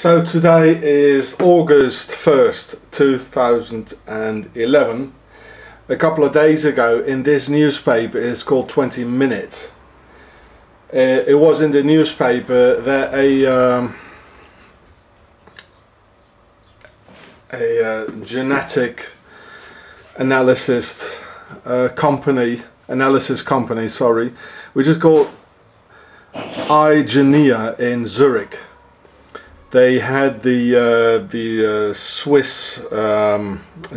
So today is August 1st, 2011. A couple of days ago in this newspaper, it's called 20 Minutes. It was in the newspaper that a genetic analysis company, which is called iGenia in Zurich. They had the Swiss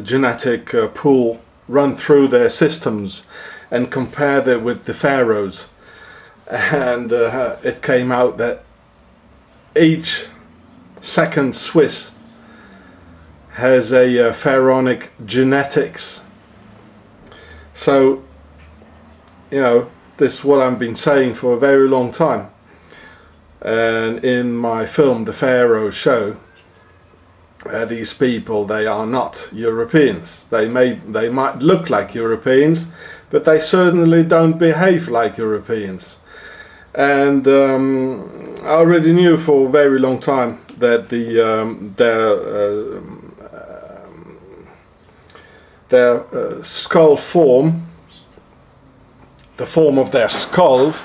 genetic pool run through their systems and compared it with the Pharaohs, and it came out that each second Swiss has a pharaonic genetics. So, you know, this is what I've been saying for a very long time. And in my film, The Pharaohs show, these people, they are not Europeans. They might look like Europeans, but they certainly don't behave like Europeans. And I already knew for a very long time that their skull form, the form of their skulls,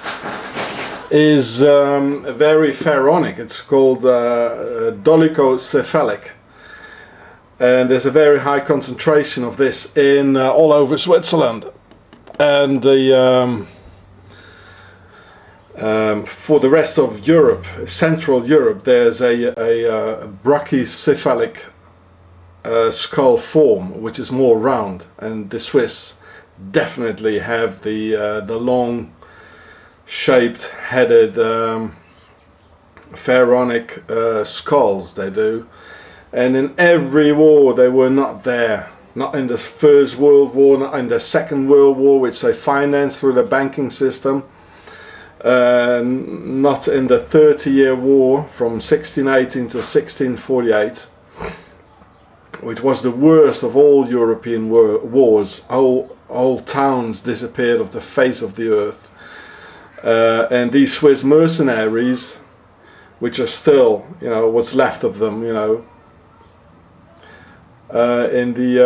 is very pharaonic. It's called dolichocephalic, and there's a very high concentration of this in all over Switzerland. And for the rest of Europe, Central Europe, there's a brachycephalic skull form, which is more round, and the Swiss definitely have the long shaped headed pharaonic skulls. They do. And in every war they were not there, not in the First World War, not in the Second World War, which they financed through the banking system, not in the 30-year war from 1618 to 1648, which was the worst of all European wars. Whole towns disappeared off the face of the earth. And these Swiss mercenaries, which are still, you know, what's left of them, you know, in the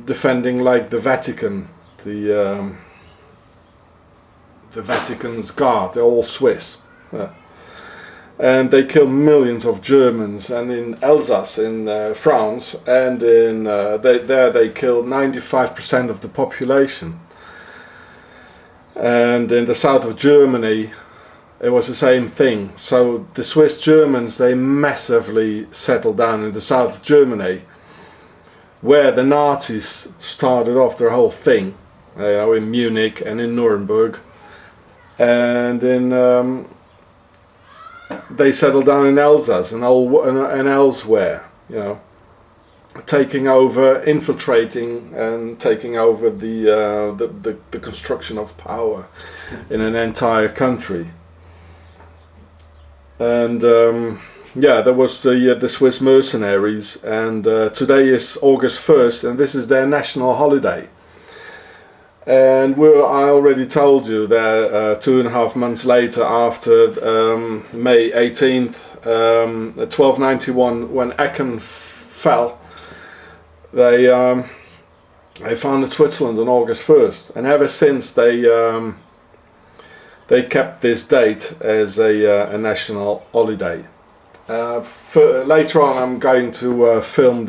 defending, like the Vatican, the Vatican's guard, they're all Swiss, and they kill millions of Germans. And in Alsace, in France, and in they killed 95% of the population. And in the south of Germany it was the same thing. So the Swiss Germans, they massively settled down in the south of Germany, where the Nazis started off their whole thing, you know, in Munich and in Nuremberg, and in they settled down in Alsace and elsewhere, you know, taking over, infiltrating and taking over the construction of power in an entire country. And yeah, there was the Swiss mercenaries, and today is August 1st, and this is their national holiday. And I already told you that 2.5 months later, after May 18th, 1291, when Aachen fell, they founded Switzerland on August 1st, and ever since they kept this date as a national holiday. Later on, I'm going to film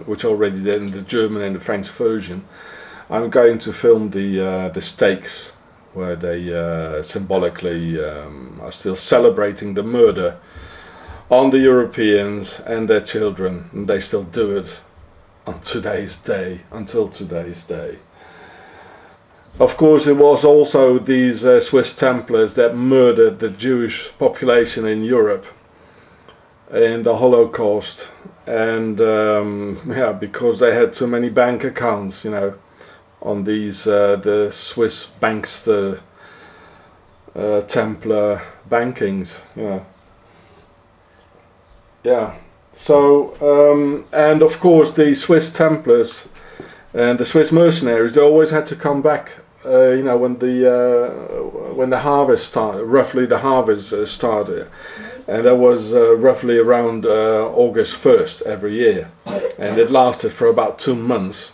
which I already did in the German and the French version. I'm going to film the stakes, where they symbolically are still celebrating the murder on the Europeans and their children, and they still do it on today's day, until today's day. Of course, it was also these Swiss Templars that murdered the Jewish population in Europe in the Holocaust, and yeah, because they had too many bank accounts, you know, on these the Swiss bankster Templar bankings, you know. Yeah. So, and of course the Swiss Templars and the Swiss mercenaries, they always had to come back when the harvest started, roughly the harvest started, and that was roughly around August 1st every year, and it lasted for about 2 months.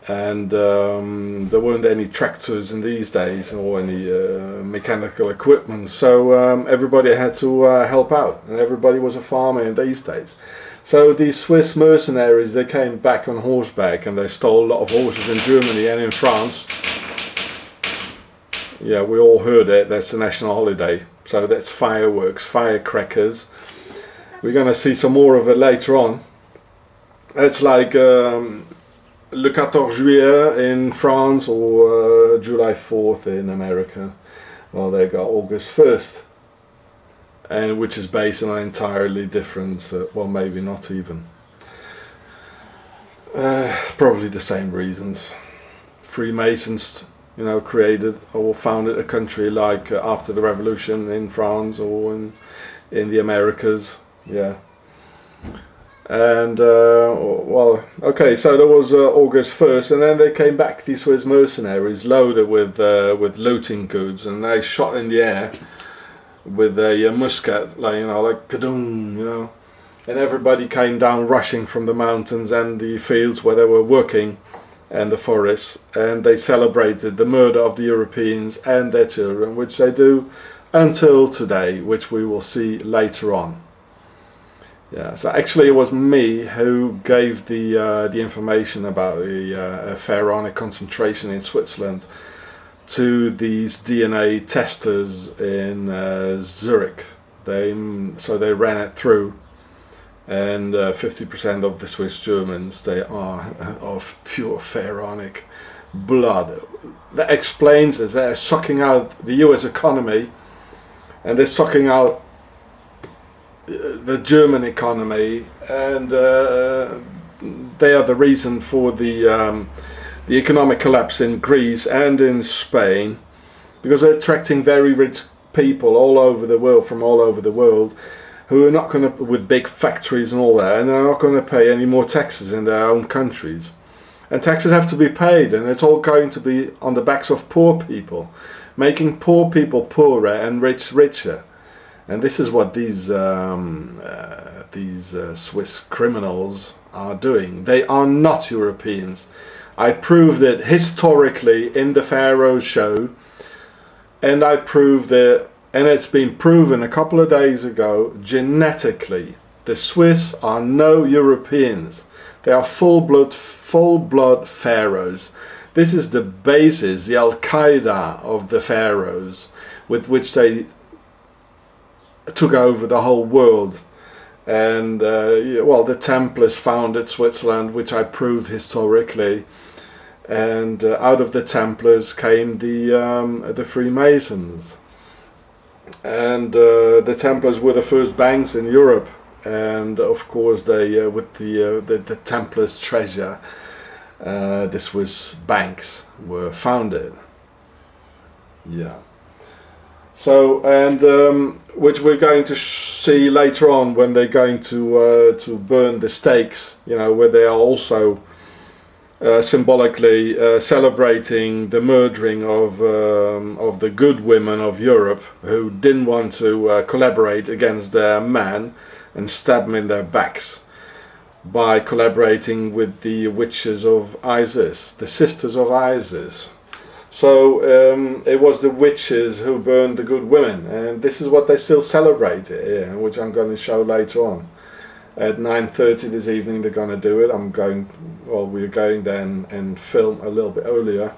And there weren't any tractors in these days or any mechanical equipment, so everybody had to help out, and everybody was a farmer in these days. So these Swiss mercenaries, they came back on horseback, and they stole a lot of horses in Germany and in France. Yeah, we all heard it. That's a national holiday, so that's fireworks, firecrackers. We're going to see some more of it later on. It's like Le 14 Juillet in France, or July 4th in America. Well, they got August 1st, and which is based on an entirely different, well, maybe not even. Probably the same reasons. Freemasons, created or founded a country like after the revolution in France or in the Americas. Yeah. And well, okay, so there was August 1st, and then they came back, these Swiss mercenaries, loaded with looting goods, and they shot in the air with a musket, like kadoom, and everybody came down rushing from the mountains and the fields where they were working, and the forests, and they celebrated the murder of the Europeans and their children, which they do until today, which we will see later on. Yeah, so actually it was me who gave the information about the pharaonic concentration in Switzerland to these DNA testers in Zurich. So they ran it through, and 50% of the Swiss Germans, they are of pure pharaonic blood. That explains it. They're sucking out the US economy, and they're sucking out the German economy, and they are the reason for the economic collapse in Greece and in Spain, because they're attracting very rich people all over the world, from all over the world, who are not going to, with big factories and all that, and they're not going to pay any more taxes in their own countries. And taxes have to be paid, and it's all going to be on the backs of poor people, making poor people poorer and rich richer. And this is what these Swiss criminals are doing. They are not Europeans. I proved it historically in the Pharaohs show, and I proved it, and it's been proven a couple of days ago, genetically. The Swiss are no Europeans. They are full-blood Pharaohs. This is the basis, the Al-Qaeda of the Pharaohs, with which they took over the whole world. And well, the Templars founded Switzerland, which I proved historically, and out of the Templars came the Freemasons, and the Templars were the first banks in Europe, and of course they with the Templars' treasure, the Swiss banks were founded. Yeah. So, and which we're going to see later on when they're going to burn the stakes, where they are also symbolically celebrating the murdering of the good women of Europe, who didn't want to collaborate against their men and stab them in their backs by collaborating with the witches of Isis, the sisters of Isis. So it was the witches who burned the good women, and this is what they still celebrate here, which I'm going to show later on. At 9:30 this evening they're going to do it. We're going then and film a little bit earlier.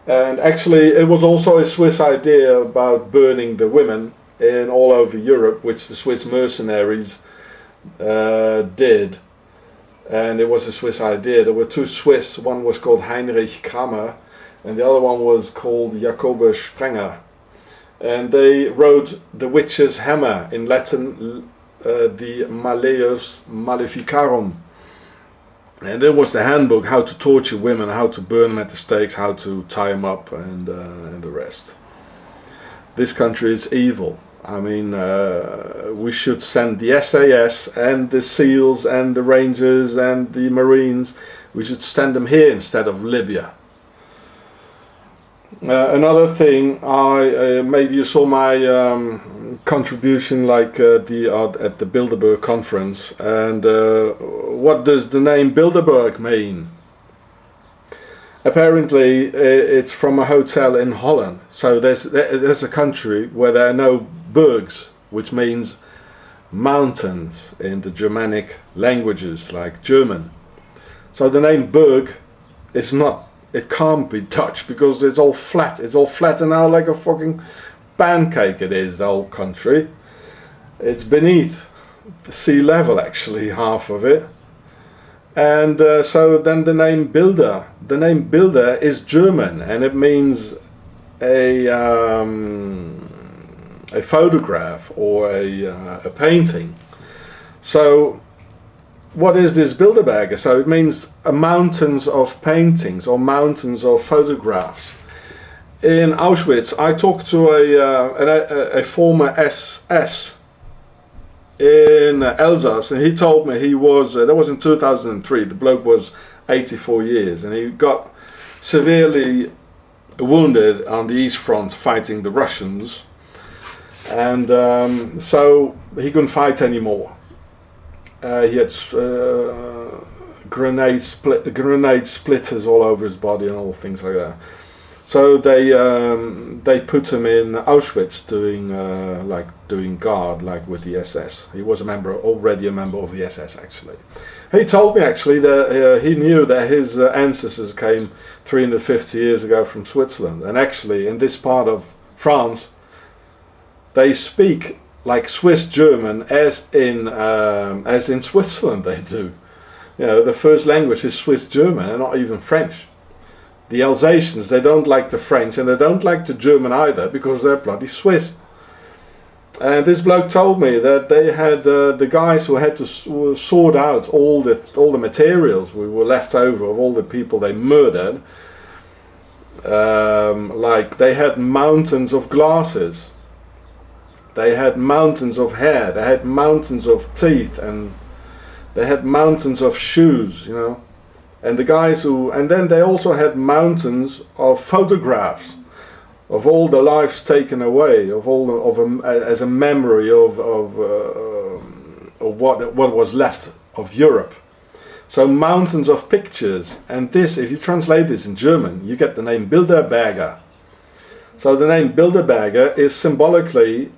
And actually it was also a Swiss idea about burning the women in all over Europe, which the Swiss mercenaries did. And it was a Swiss idea. There were two Swiss, one was called Heinrich Kramer, and the other one was called Jacobe Sprenger. And they wrote the witch's hammer, in Latin the Malleus Maleficarum. And there was the handbook, how to torture women, how to burn them at the stakes, how to tie them up, and the rest. This country is evil. I mean, we should send the SAS and the SEALs and the Rangers and the Marines, we should send them here instead of Libya. Another thing, maybe you saw my contribution, like at the Bilderberg conference. And what does the name Bilderberg mean? Apparently, it's from a hotel in Holland. So there's a country where there are no bergs, which means mountains in the Germanic languages, like German. So the name Berg is not. It can't be Dutch because it's all flat. It's all flattened out like a fucking pancake. It is, the whole country. It's beneath the sea level, actually, half of it. And so then the name Bilder. The name Bilder is German, and it means a photograph or a painting. So what is this Bilderberger? So it means mountains of paintings or mountains of photographs. In Auschwitz, I talked to a former SS in Alsace, and he told me he was, that was in 2003, the bloke was 84 years, and he got severely wounded on the East Front fighting the Russians, and so he couldn't fight anymore. He had grenade splitters all over his body and all things like that. So they put him in Auschwitz doing guard, like with the SS. He was already a member of the SS, actually. He told me actually that he knew that his ancestors came 350 years ago from Switzerland, and actually in this part of France they speak like Swiss German as in Switzerland they do. You know, the first language is Swiss German and not even French. The Alsatians, they don't like the French and they don't like the German either because they're bloody Swiss. And this bloke told me that they had the guys who had to sort out all the materials we were left over of all the people they murdered. Like they had mountains of glasses. They had mountains of hair, they had mountains of teeth, and they had mountains of shoes, you know. And the guys and then they also had mountains of photographs of all the lives taken away, as a memory of what was left of Europe. So mountains of pictures, and this, if you translate this in German, you get the name Bilderberger. So the name Bilderberger is symbolically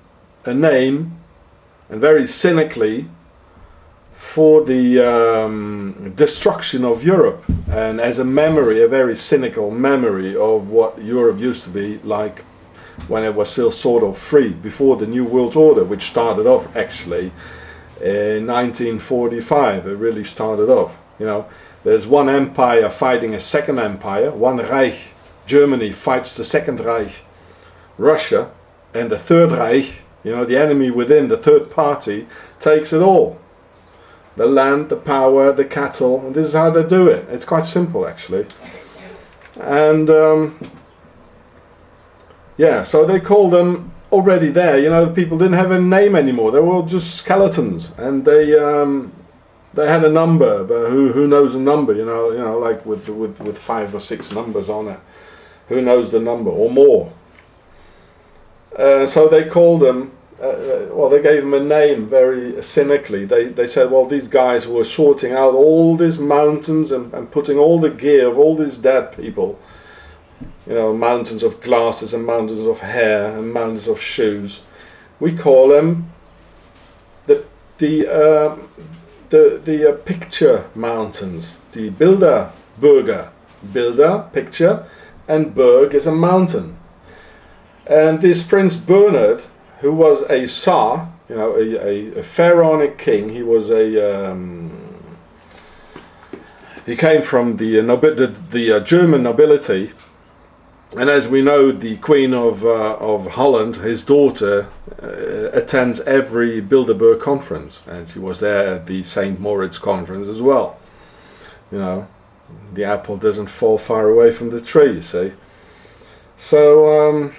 a name, and very cynically, for the destruction of Europe, and as a memory, a very cynical memory of what Europe used to be like when it was still sort of free, before the New World Order, which started off actually in 1945. It really started off, you know. There's one empire fighting a second empire, one Reich. Germany fights the Second Reich. Russia and the Third Reich, you know, the enemy within, the third party, takes it all. The land, the power, the cattle, and this is how they do it. It's quite simple, actually. And yeah, so they call them already there. You know, the people didn't have a name anymore. They were all just skeletons, and they had a number. But who knows a number? You know, like with 5 or 6 numbers on it. Who knows the number or more? So they called them. Well, they gave them a name very cynically. They said, well, these guys were sorting out all these mountains and putting all the gear of all these dead people. You know, mountains of glasses and mountains of hair and mountains of shoes. We call them the picture mountains, the Bilderberger. Bilder, picture, and Berg is a mountain. And this Prince Bernhard, who was a Tsar, you know, a pharaonic king. He was he came from the German nobility, and as we know, the Queen of Holland, his daughter, attends every Bilderberg conference, and she was there at the St. Moritz conference as well. You know, the apple doesn't fall far away from the tree, you see. So